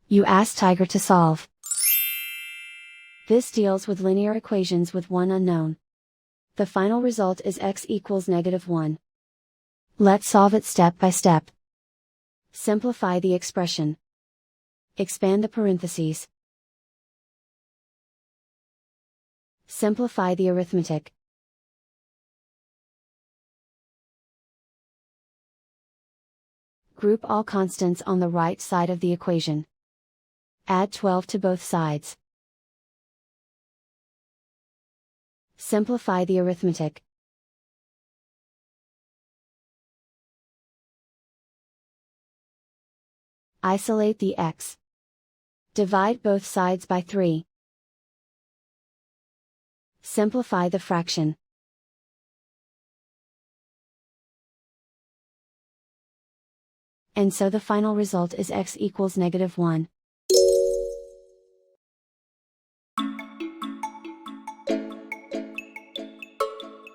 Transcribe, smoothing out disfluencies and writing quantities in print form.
You ask Tiger to solve. This deals with linear equations with one unknown. The final result is x equals -1. Let's solve it step by step. Simplify the expression. Expand the parentheses. Simplify the arithmetic. Group all constants on the right side of the equation. Add 12 to both sides. Simplify the arithmetic. Isolate the x. Divide both sides by 3. Simplify the fraction. And so the final result is x equals -1.